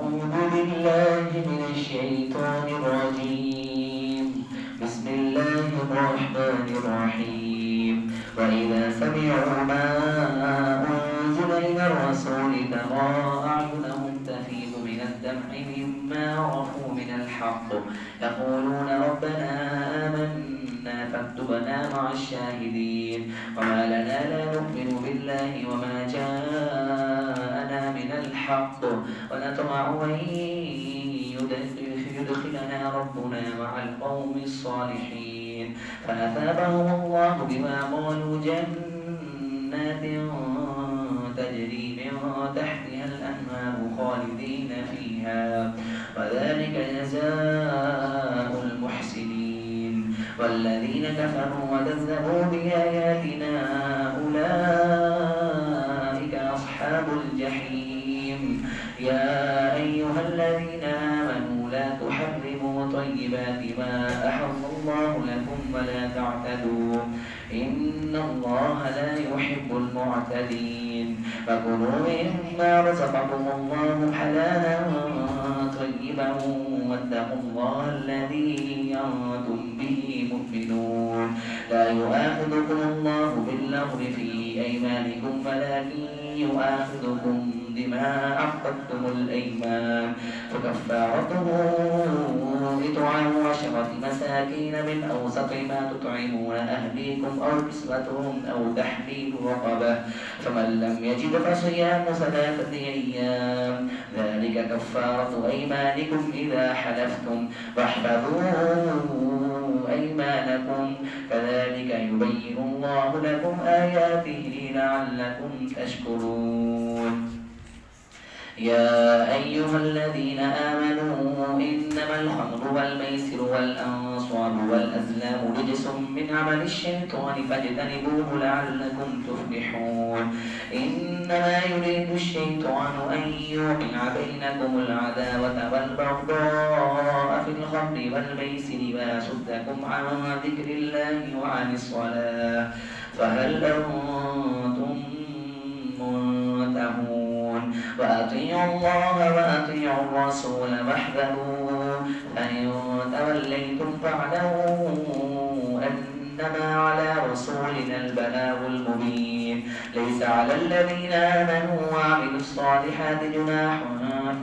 بالله من الشيطان الرجيم. بسم الله الرحمن الرحيم. وإذا سمعوا ما أنزل إلى الرسول ترى أعينهم تفيض من الدمع مما عرفوا من الحق يقولون ربنا آمنا فاكتبنا مع الشاهدين. وما لنا لا نؤمن بالله وما جاءنا من الحق ونطمع أن يدخلنا ربنا مع القوم الصالحين. فأثابهم الله بما قالوا جنات تجري من تحتها الأنهار خالدين فيها وذلك جزاء المحسنين. والذين كفروا وكذبوا بآياتنا أولئك أصحاب الجحيم. يا أيها الذين آمنوا لا تحرموا طيبات ما أحل الله لكم ولا تعتدوا إن الله لا يحب المعتدين. فكلوا مما رزقكم الله حلالا طيبا واتقوا الله الذي أنتم به مؤمنون. لا يؤاخذكم الله باللغو في أيمانكم ولكن يؤاخذكم بما عقدتم الأيمان. فكفارته إطعام 10 مساكين من أوسط ما تطعمون أهليكم أو كسوتهم أو تحرير رقبة فمن لم يجد فصيام 3 أيام ذلك كفارة أيمانكم إذا حلفتم واحفظوا أيمانكم كذلك يبين الله لكم آياته لعلكم تشكرون. يا أيها الذين آمنوا إنما الخمر والميسر والأنصاب والأزلام رجس من عمل الشيطان فاجتنبوه لعلكم تفلحون. إنما يريد الشيطان أن يوقع بينكم العداوة والبغضاء في الخمر والميسر ويصدكم عن ذكر الله وعن الصلاة فهل أنتم منتهون. وأطيعوا الله وأطيعوا الرسول واحذروا فإن توليتم فاعلموا أنما على رسولنا البلاغ المبين. ليس على الذين آمنوا وعملوا الصالحات جناح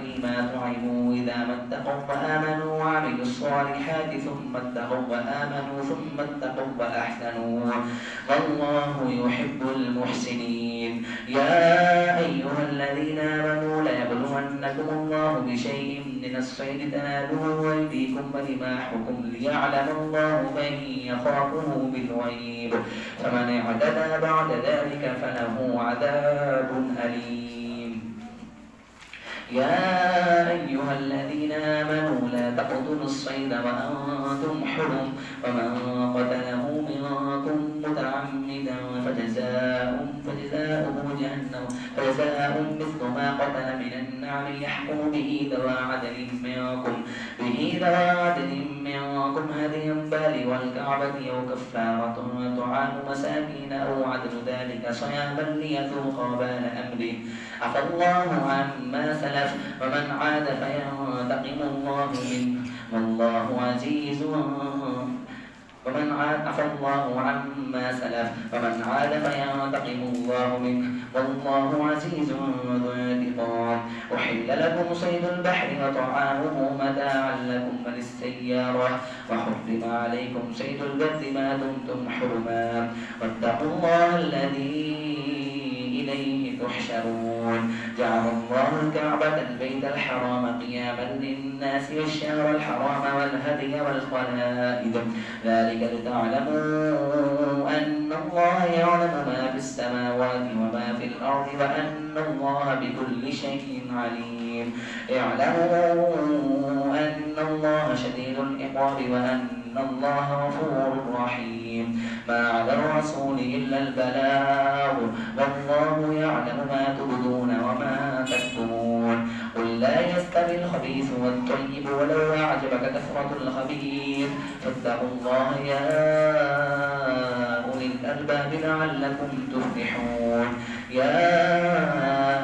فيما طعموا إذا ما اتقوا وآمنوا وعملوا الصالحات ثم اتقوا وآمنوا ثم اتقوا وأحسنوا والله يحب المحسنين. يا أيها الذين آمنوا ليبلونكم الله بشيء من الصيد تناله أيديكم ورماحكم ليعلم الله من يخافه بالغيب فمن اعتدى بعد ذلك فله عذاب أليم. يا أيها الذين آمنوا لا تقتلوا الصيد وأنتم حرم ومن قتله منكم متعمدا فجزاؤه جهنم مثل ما قتل من النعم يحكم به ذوى عدل منكم هديا بالغ الكعبة أو كفارة طعام مساكين أو عدل ذلك صياما ليذوق وبال أمره عفى الله عما سلف ومن عاد فينتقم الله منه والله عزيز ومن عفى الله عما سلف ومن عاد فينتقم الله منه والله عزيز ذو انتقام. أحل لكم صيد البحر وطعامه متاعا لكم وللسيارة وحرم عليكم صيد البر ما دمتم حرما واتقوا الله الذي إليه تحشرون. جعل الله الكعبة البيت الحرام قياما للناس والشهر الحرام والهدي والقلائد ذلك لتعلموا أن الله يعلم ما في السماوات وما في الأرض وأن الله بكل شيء عليم. اعلموا أن الله شديد العقاب وأن الله غفور رحيم. ما على الرسول إلا البلاغ والله يعلم ما تبدون وما تكتمون. قل لا يستوي الخبيث والطيب ولو أعجبك كثرة الخبيث فاتقوا الله يا أولي الألباب لعلكم تفلحون. يا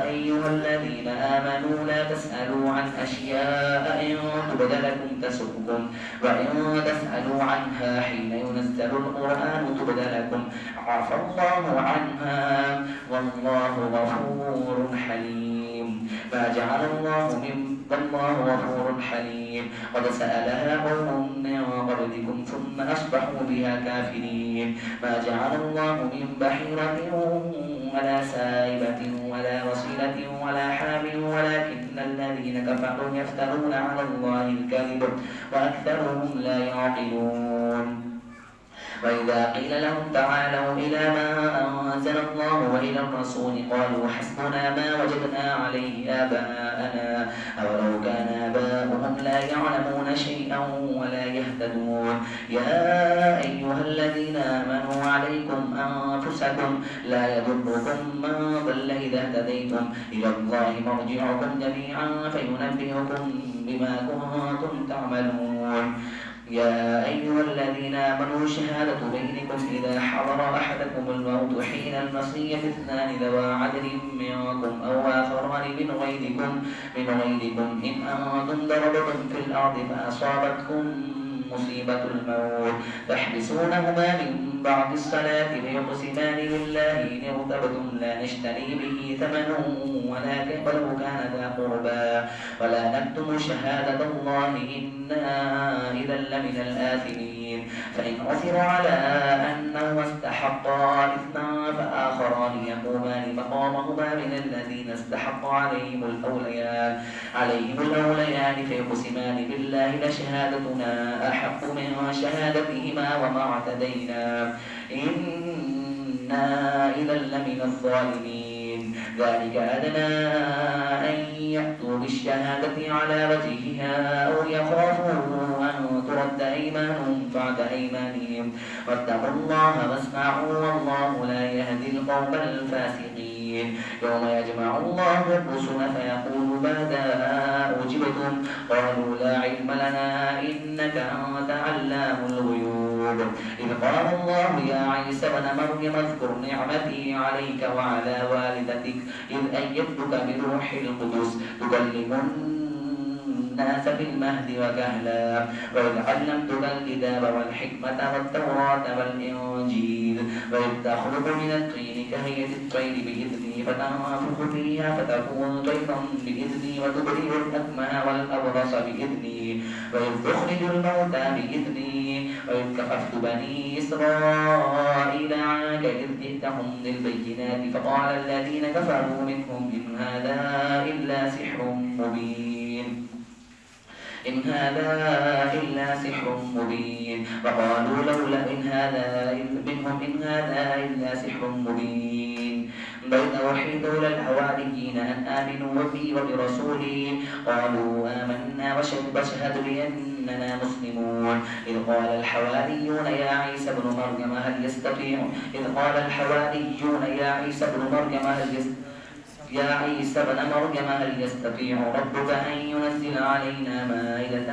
أيها الذين آمنوا لا تسألوا عن أشياء إن تبد لكم تسؤكم وإن تسألوا عنها حين ينزل القرآن تبد لكم عفى الله عنها والله غفور حليم. ما جعل الله من والله غفور حليم. قد سألها قوم من قبلكم ثم أصبحوا بها كافرين. ما جعل الله من بحيرة ولا سائبة ولا وصيلة ولا حام ولكن الذين كفروا يفترون على الله الكذب وأكثرهم لا يعقلون. وإذا قيل لهم تعالوا إلى ما أنزل الله وإلى الرسول قالوا حسبنا ما وجدنا عليه آباءنا أولو كان آباؤهم لا يعلمون شيئا ولا يهتدون. يا أيها الذين آمنوا عليكم أنفسكم لا يضركم من ضل إذا اهتديتم إلى الله مرجعكم جميعا فينبئكم بما كنتم تعملون. يا أيها الذين آمنوا شهادة بينكم إذا حضر أحدكم الموت حين الوصية اثنان ذوى عدل منكم أو آخران من غيركم إن أنتم ضربتم في الأرض فأصابتكم مصيبة الموت تحبسونهما من بعد الصلاة فيقسمان بالله إن ارتبتم لا نشتري به ثمنا ولو كان ذا قربى ولا نكتم شهادة الله إنا إذا لمن الآثمين. فإن عثروا على أنهما استحقا إثما فآخران يقومان مقامهما من الذين استحق عليهم الأوليان فيقسمان بالله لشهادتنا أحق من شهادتهما وما اعتدينا إنا إذا لمن الظالمين. ذلك أدنى أن يأتوا بالشهادة على وجهها أو يخافوا أن ترد أيمان بعد أيمانهم واتقوا الله واسمعوا والله لا يهدي القوم الفاسقين. يوم يجمع الله الرسل فيقول ماذا أجبتم قالوا لا علم لنا إنك أنت علام الغيوب. إذ قال الله يا عيسى ابن مريم اذكر نعمتي عليك وعلى والدتك إذ أيدتك بروح القدس تكلم الناس في المهد وكهلا وإذ علمتك الكتاب والحكمة والتوراة والإنجيل وإذ تخلق من الطين كهيئة الطير بإذني فتنفخ فيها فتكون طيرا بإذني وتبرئ الأكمه والأبرص بإذني وإذ تخرج الموتى بإذني وإذ كففت بني إسرائيل عنك إذ جئتهم بالبينات فقال الذين كفروا منهم إن هذا إلا سحر مبين وقالوا لولا إن هذا إلا سحر مبين. بل أوحيت إلى الحواريين أن آمنوا بي وبرسولي قالوا آمنا واشهد بأننا مسلمون. إذ قال الحواريون يا عيسى ابن مريم هل يستطيع ربك أن ينزل علينا مائدة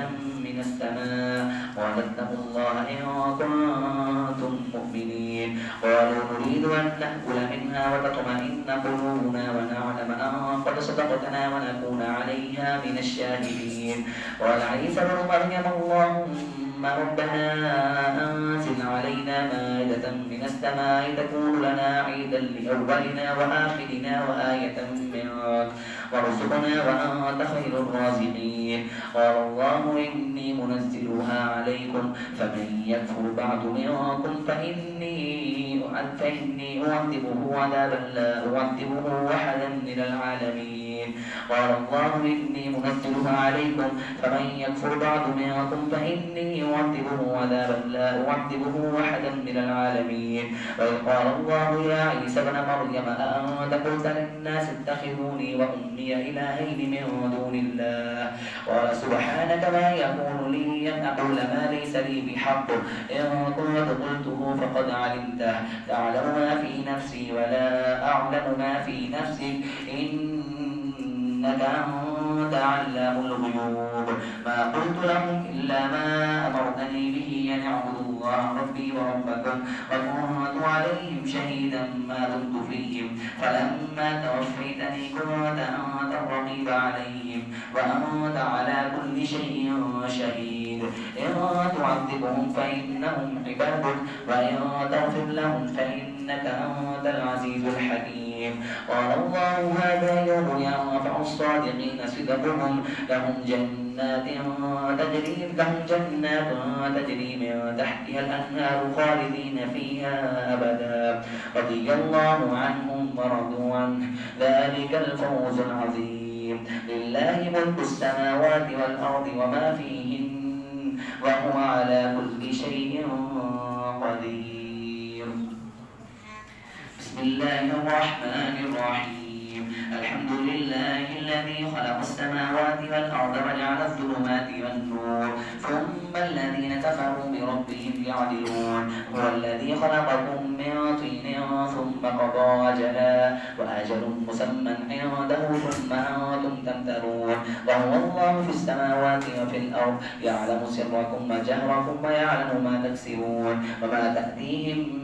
من السماء قال اتقوا الله إن كنتم مؤمنين. قالوا نريد أن نأكل منها وتطمئن قلوبنا ونعلم أن قد صدقتنا ونكون عليها من الشاهدين. قال عيسى ابن مريم اللهم ربنا أنزل علينا مائدة من السماء تكون لنا عيدا لأولنا وآخرنا وآية منك وارزقنا وأنت خير الرازقين. قال الله إني منزلها عليكم فمن يكفر بعد منكم فإني أعذبه عذابا لا أعذبه أحدا من العالمين. قال الله إني منزلها عليكم فمن يكفر بعد منكم فإني أعذبه عذابا لا أعذبه أحدا من العالمين. وإذ قال الله يا عيسى ابن مريم أأنت قلت للناس اتخذوني وأمي إلهين من دون الله قال سبحانك ما يكون لي أن أقول ما ليس لي بحق إن كنت قلته فقد علمته تعلم ما في نفسي ولا أعلم ما في نفسك إنك أنت علام الغيوب ما قلت لهم إلا ما أمرتني به أن اعبدوا الله ربي وربكم وكنت عليهم شهيدا ما دمت فيهم فلما توفيتني كنت أنت الرقيب عليهم وأنت على كل شيء شهيد إن تعذبهم فإنهم عبادك وإن تغفر لهم فإنك أنت العزيز الحكيم قال الله هذا يوم ينفع الصادقين صدقهم لهم جنات تجري من تحتها الأنهار خالدين فيها أبدا رضي الله عنهم ورضوا عنه ذلك الفوز العظيم لله ملك السماوات والأرض وما فيهن وهو على كل شيء قدير بسم الله الرحمن الرحيم الحمد لله الذي خلق السماوات والأرض وجعل الظلمات والنور ثم الذين كفروا بربهم يعدلون هو الذي خلقكم من طين ثم قضى أجلا وأجل مسمى عنده ثم أنتم تمترون وهو الله في السماوات وفي الأرض يعلم سركم وجهركم ويعلم ما تكسبون وما تأتيهم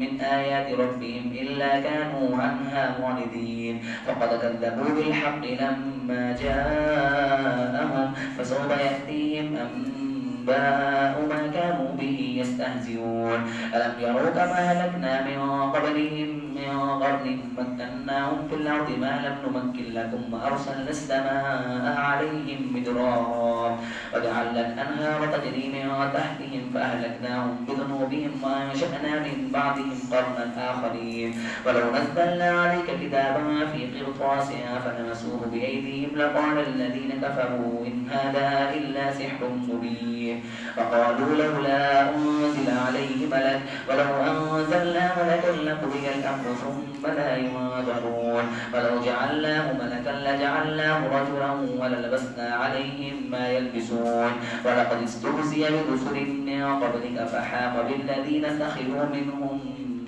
من آيات ربهم إلا كانوا عنها معرضين فقد كذبوا بالحق لما جاءهم فسوف يأتيهم أنباء ما كانوا به يستهزئون ألم يروا كما هلكنا من قبلهم من قرن مكناهم في الأرض ما لم نمكن لكم وأرسلنا السماء عليهم مدرارا وجعلنا الأنهار تجري من تحتهم فأهلكناهم بذنوبهم وأنشأنا من بعدهم قرنا آخرين ولو نزلنا عليك كتابا في قرطاس فلمسوه بأيديهم لقال الذين كفروا إن هذا إلا سحر مبين فقالوا لولا أنزل عليه ملك ولو أنزلنا ملكا لقضي الأمر ثم لا ينظرون ولو جعلناه ملكا لجعلناه رجلا وللبسنا عليهم ما يلبسون ولقد استهزئ برسل من قبلك فحاق بالذين سخروا منهم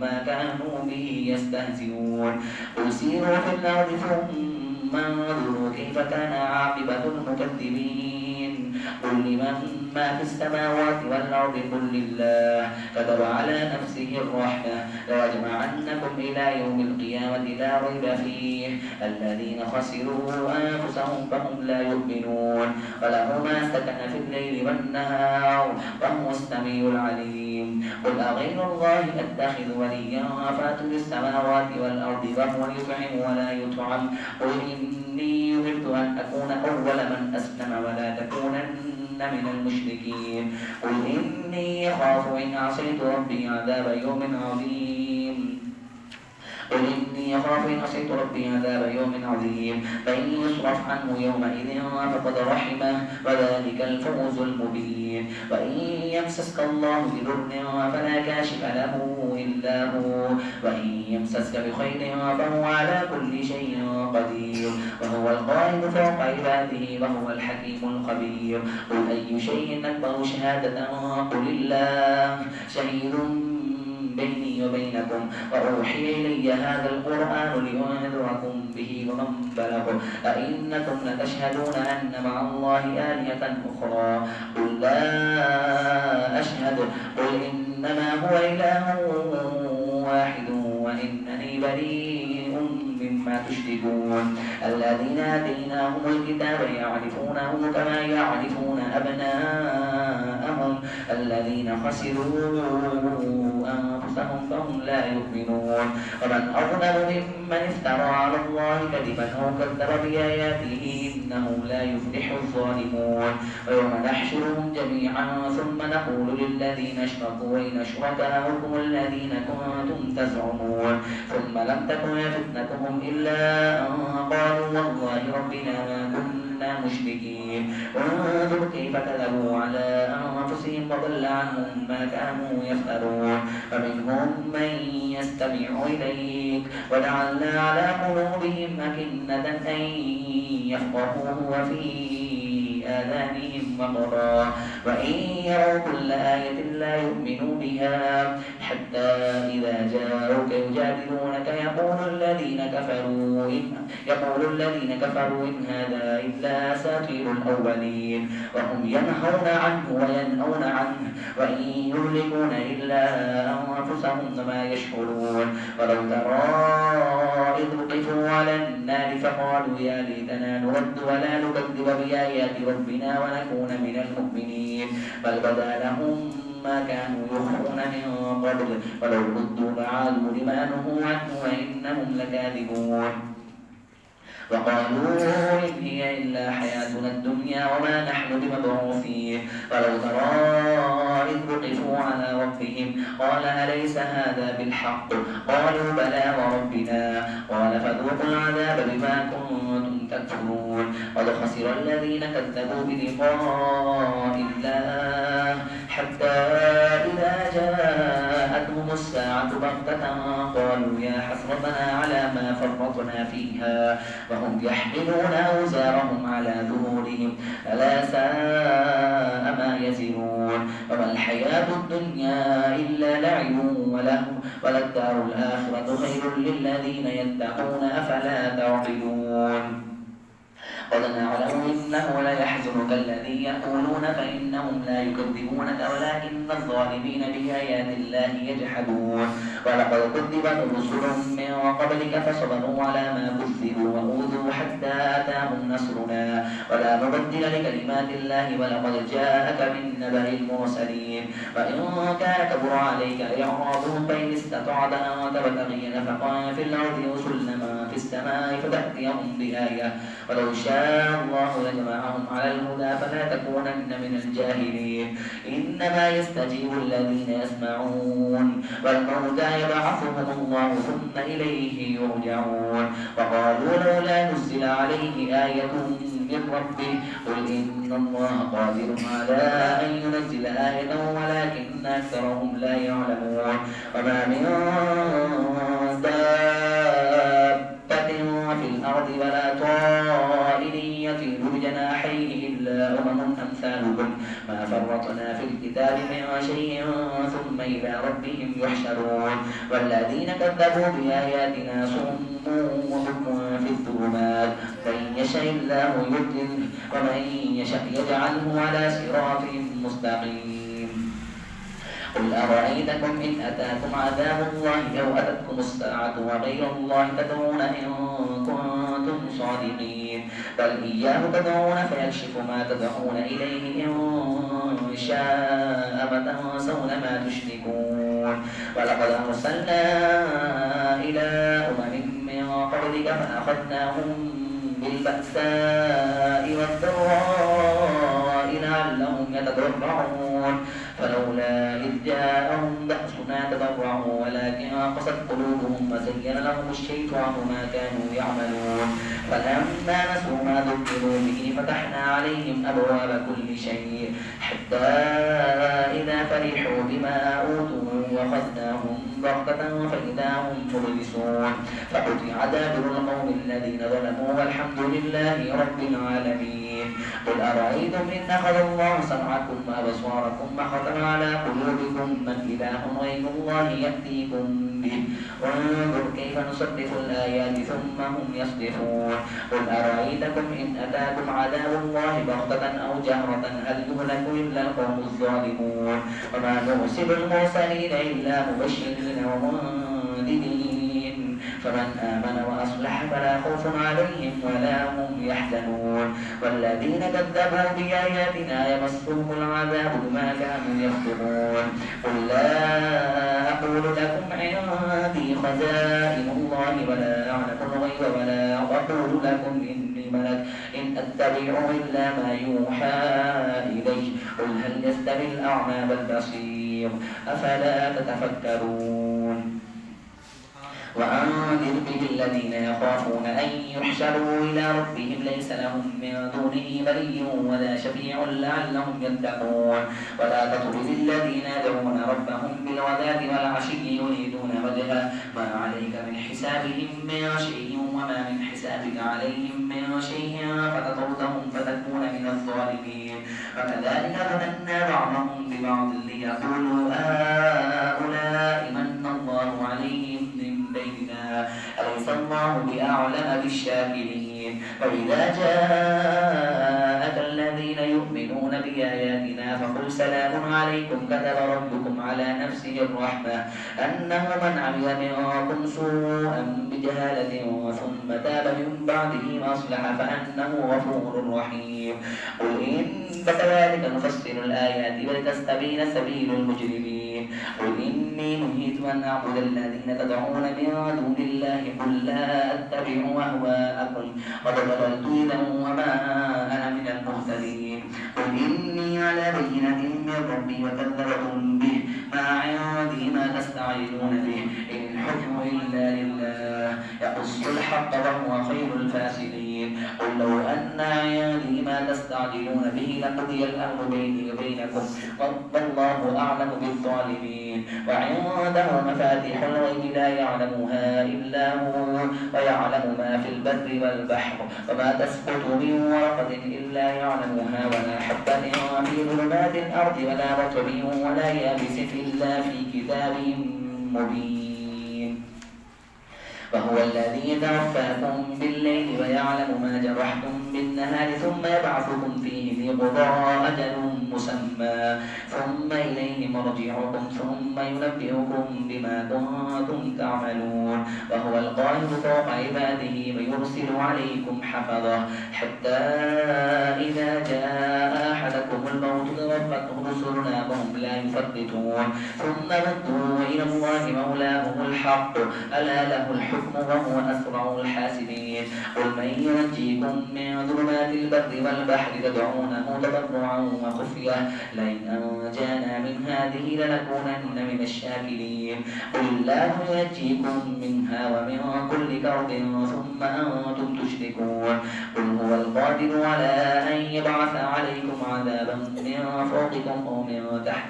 ما كانوا به يستهزئون قل سيروا في الأرض ثم انظروا كيف كان عاقبة المكذبين قل لمن ما في السماوات والأرض قل لله كتب على نفسه الرحمة ليجمعنكم إلى يوم القيامة لا ريب فيه الذين خسروا أنفسهم فهم لا يؤمنون وله ما سكن في الليل والنهار وهو السميع العليم قل أغير الله أتخذ وليا فاتر السماوات والأرض وهو يطعم ولا يطعم قل إني أمرت أن أكون أول من أسلم ولا تكونن من المشركين قل إني أخاف إن عصيت ربي عذاب يوم عظيم قل إني أخاف إن عصيت ربي عذاب يوم عظيم فإن يصرف عنه يومئذ فقد رحمه وذلك الفوز المبين وإن يمسسك الله بضر فلا كاشف له إلا هو وإن يمسسك بخير فهو على كل شيء قدير وهو القاهر فوق عباده وهو الحكيم الخبير قل أي شيء أكبر شهادة قل الله شهيد بيني وبينكم وأوحي إلي هذا القرآن لأنذركم به ومن بلغ أئنكم لتشهدون أن مع الله آلهة أخرى قل لا أشهد قل إنما هو إله واحد وإنني بريء مما تشركون الذين آتيناهم الكتاب يعرفونه كما يعرفون أبناءهم الذين خسروا أنفسهم فهم لا يؤمنون ومن أظلم ممن افترى على الله كذبا أو كذب بآياته إنه لا يفلح الظالمون ويوم نحشرهم جميعا ثم نقول للذين أشركوا أين شركاؤكم الذين كنتم تزعمون ثم لم تكن فتنتهم إلا أن قالوا والله ربنا ما كنا مشركين انظر كيف كذبوا على أنفسهم وضل عنهم ما كانوا يفترون فمنهم من يستمع إليك وجعلنا على قلوبهم أكنة أن يفقهوه وفي في آذانهم وقرا وإن يروا كل آية لا يؤمنوا بها حتى إذا جاءوك يجادلونك يقول الذين كفروا إن هذا إلا أساطير الأولين وهم ينهون عنه وينأون عنه وإن يهلكون إلا أنفسهم وما يشعرون ولو ترى إذ وقفوا على النار فقالوا يا ليتنا نرد ولا نكذب بآيات ربنا ونكون من المؤمنين بل بدا لهم ما كانوا يخفون من قبل ولو ردوا لعادوا لما نهوا عنه وإنهم لكاذبون وقالوا إن هي إلا حياتنا الدنيا وما نحن بمبعوثين ولو ترى إذ وقفوا على ربهم قال أليس هذا بالحق قالوا بلى وربنا قال فذوقوا العذاب بما كنتم تكفرون قد خسر الذين كذبوا بلقاء الله حتى إذا جاءتهم الساعة بغتة قالوا يا حسرتنا على ما فرطنا فيها وهم يحملون أوزارهم على ظهورهم ألا ساء ما يزرون وما الحياة الدنيا إلا لعب ولهو وللدار الآخرة خير للذين يتقون أفلا تعقلون قد نعلم إنه ليحزنك الذي يقولون فإنهم لا يكذبونك ولكن الظالمين بآيات الله يجحدون ولقد كذبت رسل من قبلك فصبروا على ما كذبوا وأوذوا حتى أتاهم نصرنا ولا مبدل لكلمات الله ولقد جاءك من نبأ المرسلين وإن كان كبر عليك إعراضهم فإن استطعت أن تبتغي نفقا في الأرض وسلما في السماء فتأتيهم بآية ولو شاء الله لجمعهم على الهدى فلا تكونن من الجاهلين إنما يستجيب الذين يسمعون والموتى يبعثهم الله ثم إليه يرجعون وقالوا لولا نزل عليه آية من ربه قل إن الله قادر على أن ينزل آية ولكن أكثرهم لا يعلمون وما من دابة في الأرض ولا طائر يطير بجناحيه إلا أمثالكم ما فرطنا في الكتاب من شيء ثم إلى ربهم يحشرون والذين كذبوا بآياتنا صم وبكم في الظلمات من يشاء الله يضلله ومن يشاء يجعله على صراط مستقيم قل أرأيتكم إن أتاكم عذاب الله أو أتتكم الساعة وغير الله تدعون إن كنتم صادقين بل إياه تدعون فيكشف ما تدعون إليه إن شاء فتنسون ما تشركون ولقد أرسلنا إلى من قبلك فأخذناهم بالبأساء والضراء لعلهم يتضرعون فلولا إذ جاءهم بأسنا تضرعوا ولكن قست قلوبهم وزين لهم الشيطان ما كانوا يعملون فلما نسوا ما ذكروا به فتحنا عليهم أبواب كل شيء حتى إذا فرحوا بما أوتوا وأخذناهم بغتة فإذا هم مبلسون فقطع دابر القوم الذين ظلموا والحمد لله رب العالمين قل أرأيتم إن أخذ الله سمعكم وأبصاركم وختم على قلوبكم من إله غير الله يأتيكم به وانظر كيف نصرف الآيات ثم هم يصدفون قل أرأيتكم إن أتاكم عذاب الله بغتة أو جهرة هل يهلك إلا القوم الظالمون وما نرسل المرسلين إلا مبشرين ومنذرين فمن آمن وأصلح فلا خوف عليهم ولا هم يحزنون والذين كذبوا بآياتنا يمسهم العذاب بما كانوا يكفرون قل لا أقول لكم عندي خزائن الله ولا أعلم الغيب ولا أقول لكم إني ملك إن أتبع إلا ما يوحى إلي قل هل يستوي الأعمى والبصير أفلا تتفكرون وأنذر به الذين يخافون أن يحشروا إلى ربهم ليس لهم من دونه ولي ولا شفيع لعلهم يتقون ولا تطرد الذين يدعون ربهم بالغداة والعشي يريدون وجهه ما عليك من حسابهم من شيء وما من حسابك عليهم من شيء فتطردهم فتكون من الظالمين وكذلك فتنا بعضهم ببعض ليقولوا هؤلاء من الله عليهم من بيننا أليس الله بأعلم بالشاكرين وإذا جاءك الذين يؤمنون بآياتنا فقل سلام عليكم كتب ربكم على نفسه الرحمة أنه من عمل منكم سوءا بجهالة ثم تاب من بعده وأصلح فأنه غفور رحيم قل إن كذلك نفسر الآيات ولتستبين سبيل المجرمين قل إني نهيت أن أعبد الذين تدعون من دون الله قل لا أتبع أهواءكم قد ضللت إذا وما أنا من المهتدين قل إني على بينة من ربي وكذبتم به ما عندي ما تستعجلون به إن الحكم إلا لله يقص الحق وهو خير الفاسدين قل لو أن عندي ما تستعجلون به لقضي الأمر بيني وبينكم والله أعلم بالظالمين وعنده مفاتيح الغيب لا يعلمها إلا هو ويعلم ما في البر والبحر وما تسقط من ورقة إلا يعلمها ولا حبة في ظلمات الأرض ولا رطب ولا يابس إلا في كتاب مبين وهو الذي يتوفاكم بالليل ويعلم ما جرحتم بالنهار ثم يبعثكم فيه لقضاء أجل مسمى ثم إليه مرجعكم ثم ينبئكم بما كنتم تعملون وهو القاهر فوق عباده ويرسل عليكم حفظه حتى إذا جاء أحدكم الموت توفته رسلنا وهم لا يفرطون ثم ردوا إلى الله مولاهم الحق ألا له الحكم وهو أسرع الحاسبين قل من ينجيكم من ظلمات البر والبحر تدعونه تضرعا وخفية لئن أنجانا من هذه لنكونن من الشاكرين قل الله ينجيكم منها ومن كل كرب ثم أنتم تشركون قل هو القادر على أن يبعث عليكم عذابا من فوقكم أو من تحت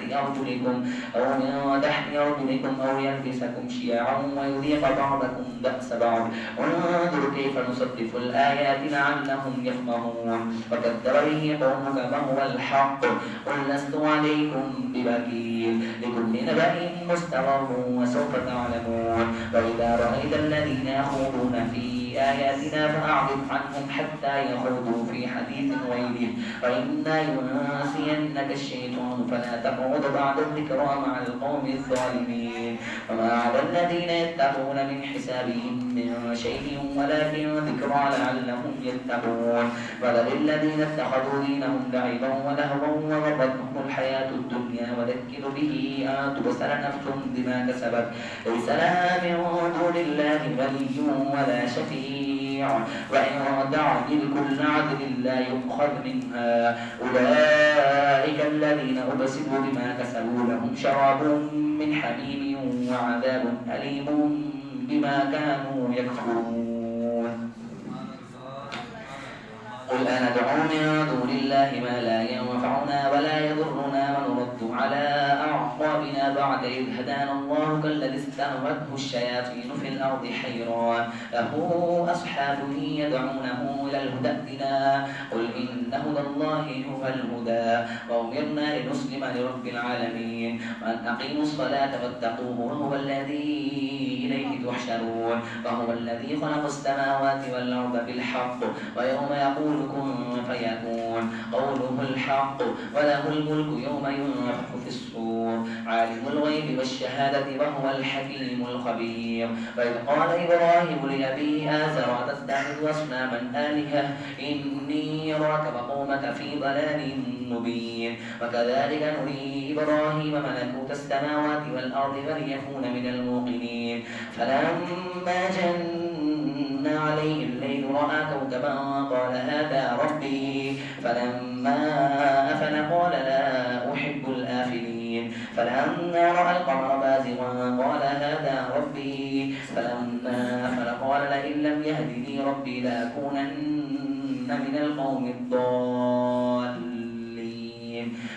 أرجلكم أو يلبسكم شيعا ويذيق بعضكم بأس بعض انظر كيف نصرف الآيات لعلهم يفقهون وكذب به قومك فهو الحق قل لست عليكم بوكيل لكل نبأ مستقر وسوف تعلمون وإذا رأيت الذين يخوضون في آياتنا فأعرض عنهم حتى يخوضوا في حديث غيره وإما ينسينك الشيطان فلا تقعد بعد الذكرى مع القوم الظالمين وما على الذين يتقون من حسابهم من شيء ولكن ذكرى لعلهم يتقون وذل الذين اتخذوا دينهم لعبا ولهوا وغرتهم الحياة الدنيا وذكر به أن تبصر نفس بما كسبت ليس لها من دون الله ولي ولا شفيع وإن تعدل كل عدل لا يؤخذ منها أولئك الذين أبصروا بما كسبوا لهم شراب من حميم وعذاب أليم بما كانوا يكفرون قل أندعو من دون الله ما لا ينفعنا ولا يضرنا ونرد على أعقابنا بعد إذ هدانا الله كالذي استهوته الشياطين في الأرض حيران له أصحاب يدعونه إلى الهدى ائتنا قل إن هدى الله هو الهدى وأمرنا لنسلم لرب العالمين وأن أقيموا الصلاة واتقوه وهو الذي إليه تحشرون وهو الذي خلق السماوات والأرض بالحق ويوم يقول كن فيكون قوله الحق وله الملك يوم ينفخ في الصور عالم الغيب والشهادة وهو الحكيم الخبير وإذ قال إبراهيم لأبيه آزر أتتخذ أصناما آلهة إني أراك وقومك في ضلال مبين وكذلك نري إبراهيم ملكوت السماوات والأرض وليكون من الموقنين فلما جن عليه الليل رأى كوكبا قال هذا ربي فلما أفل قال لا أحب الآفلين فلما رأى القمر بازغا قال هذا ربي فلما أفل قال لئن لم يهدني ربي لأكونن من القوم الضالين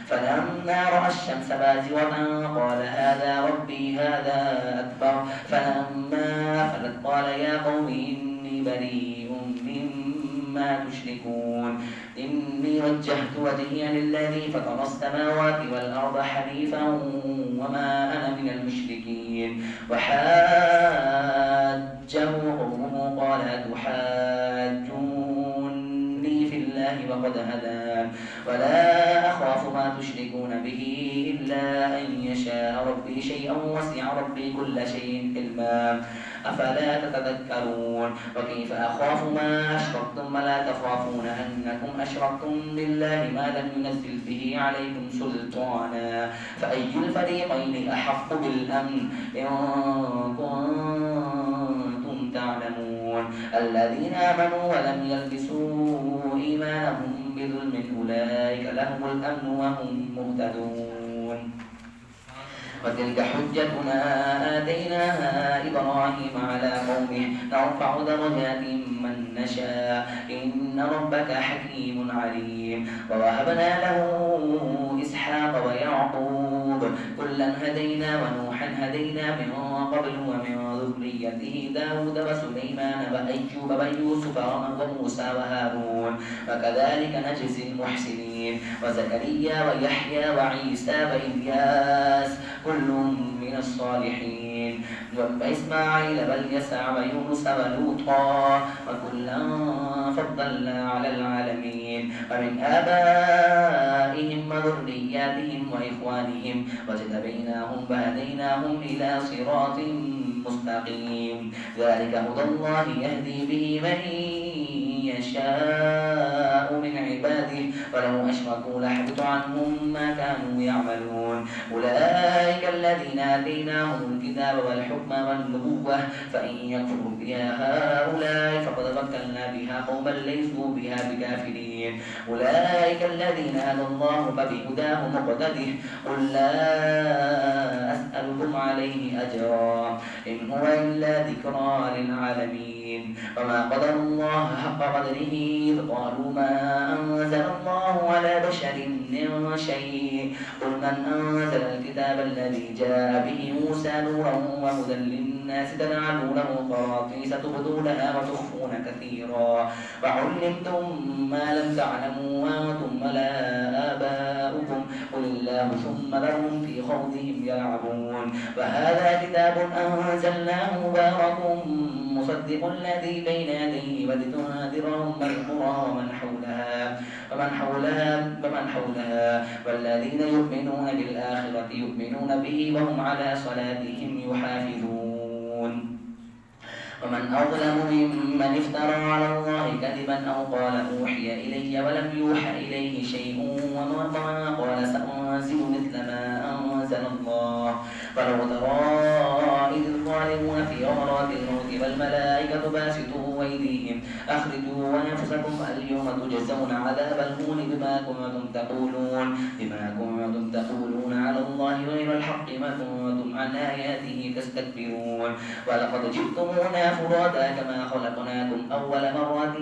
فلما رأى الشمس بازغة قال هذا ربي هذا أكبر فلما أفلت قال يا قوم إني بريء مما عما تشركون إني وجهت وجهي للذي فطر السماوات والأرض حنيفا وما أنا من المشركين وحاجه قومه قال تحاجوني في الله وقد هدان ولا أخاف ما تشركون به إلا أن يشاء ربي شيئا وسع ربي كل شيء علما أفلا تتذكرون وكيف أخاف ما أشركتم ولا تخافون أنكم أشركتم بالله ما لم ينزل به عليكم سلطانا فأي الفريقين أحق بالأمن إن كنتم تعلمون الذين آمنوا ولم يلبسوا إيمانهم بظلم أولئك لهم الأمن وهم مهتدون وتلك حجتنا آتيناها إبراهيم على قومه نرفع درجات من نشاء إن ربك حكيم عليم ووهبنا له إسحاق ويعقوب كلا هدينا ونوحا هدينا من قبل ومن ذريته داود وسليمان وأيوب ويوسف وموسى وهارون وكذلك نجزي المحسنين وزكريا ويحيى وعيسى وإلياس كل من الصالحين وإسماعيل واليسع ويونس ولوطا وكلا فضلنا على العالمين ومن آبائهم وذرياتهم وإخوانهم واجتبيناهم وهديناهم إلى صراط مستقيم ذلك هدى الله يهدي به من يشاء من عباده ولو أشركوا لحبط عنهم ما كانوا يعملون أولئك الذين آتيناهم الكتاب والحكم والنبوة فإن يكفر بها هؤلاء فقد وكلنا بها قوما ليسوا بها بكافرين أولئك الذين هدى الله فبهداه مقتده قل لا أسألكم عليه أجرا إن هو إلا ذكرى للعالمين وما قدر الله حق قدره إذ قالوا ما أنزل الله على بشر من شيء قل من أنزل الكتاب الذي جاء به موسى نورا وهدى للناس تجعلونه قراطيس تبدونها وتخفون كثيرا وعلمتم ما لم تعلموا وأنتم ولا آباؤكم قل الله ثم ذرهم في خوضهم يلعبون وهذا كتاب أنزلناه مبارك مصدق الذي بين يديه ولتنذر أم القرى ومن حولها والذين يؤمنون بالآخرة يؤمنون به وهم على صلاتهم يحافظون ومن أظلم ممن افترى على الله كذبا أو قال أوحي إلي ولم يوحى إليه شيء ومن قال سأنزل مثل ما أنزل الله ولو ترى إذ الظالمون في غمرات الموت والملائكة باسطوا أيديهم أخرجوا أنفسكم اليوم تجزون عذاب الهون بما كنتم تقولون على الله غير الحق وكنتم عن آياته تستكبرون ولقد جئتمونا فرادا كما خلقناكم أول مرة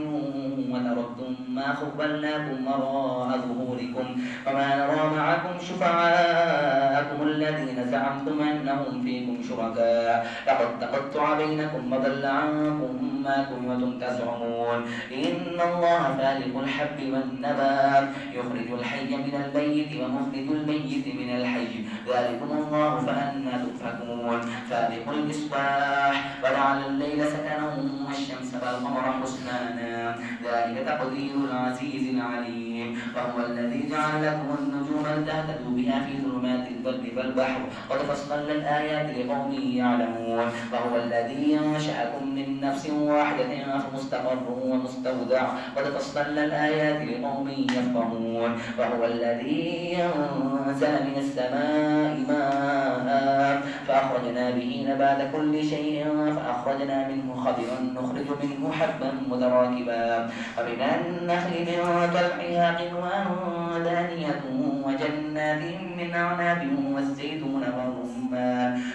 وتركتم ما خولناكم وراء ظهوركم وما نرى معكم شفعاءكم الذين زعمتم أنهم فيكم شركاء لقد تقطع بينكم وضل عنكم ما كنتم تزعمون إن الله فالق الحب والنبات يخرج الحي من الميت ومخرج الميت من الحي ذلكم الله فأنى تؤفكون فالق المصباح وجعل الليل سكنا والشمس والقمر حسبانا ذلك تقدير العزيز العليم وهو الذي جعل لكم النجوم لتهتدوا بها في ظلمات البر والبحر قد فصلنا الآيات لقوم يعلمون وهو الذي أنشأكم من نفس واحدة فمستقر ومستودع قد فصلنا الآيات لقوم يفقهون وهو الذي أنزل من السماء ماء فأخرجنا به نبات كل شيء فأخرجنا منه خضرا نخرج منه حبا متراكبا ومن النخل من طلعها قنوان دانية وجنات من أعناب والزيتون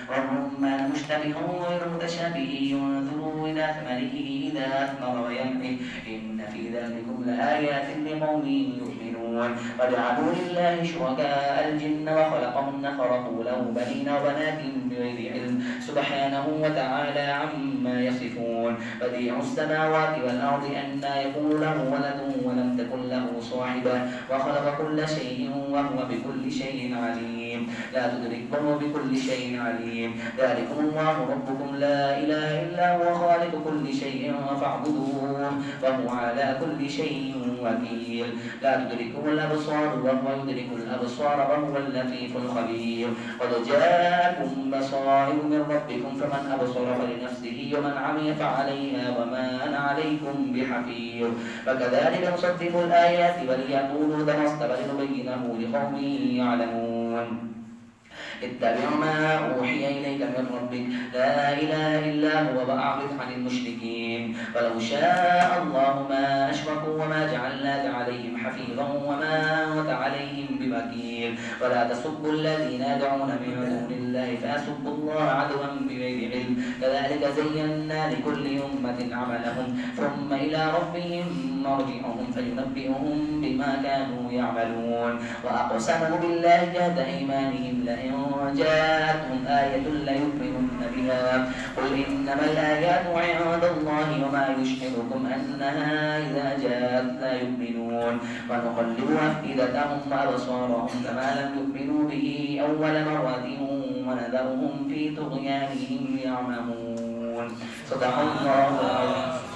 والرمان مشتبه غير متشابه ينظروا إلى ثمره إذا أثمر وينعه إن في ذلكم لآيات لقوم يؤمنون وجعلوا لله شركاء الجن وخلقهن خرقوا له بنين وبنات بغير علم سبحانه وتعالى عما عما يصفون بديع السماوات والأرض أنى يكون له ولد ولم تكن له صاحبة وخلق كل شيء وهو بكل شيء عليم لا تدركه بكل شيء عليم ذلكم الله ربكم لا إله إلا هو خالق كل شيء فاعبدوه وهو على كل شيء وكيل لا تدركه الأبصار وهو يدرك الأبصار وهو اللطيف الخبير قد جاءكم بصائر من ربكم فمن أبصر فلنفسه ومن عمي فعليها وما أنا عليكم بحفيظ فكذلك نصدق الآيات وليقولوا درست ولنبينه لقوم يعلمون اتبع ما أوحي إليك من ربك لا إله إلا هو وأعرض عن المشركين ولو شاء الله ما أشركوا وما جعلناك عليهم حفيظا وما أنت عليهم بوكيل ولا تسبوا الذين يدعون من دون الله فيسبوا الله عدوا بغير علم كذلك زينا لكل أمة عملهم ثم إلى ربهم مرجعهم فينبئهم بما كانوا يعملون وأقسموا بالله جهد أيمانهم لئن جاءتهم آية ليؤمنن بها قل إنما الآيات عند الله وما يشعركم أنها إذا جاءت لا يؤمنون ونقلب أفئدتهم وأبصارهم كما لم يؤمنوا به أول مرة ونذرهم في طغيانهم يعمهون صدق الله العظيم.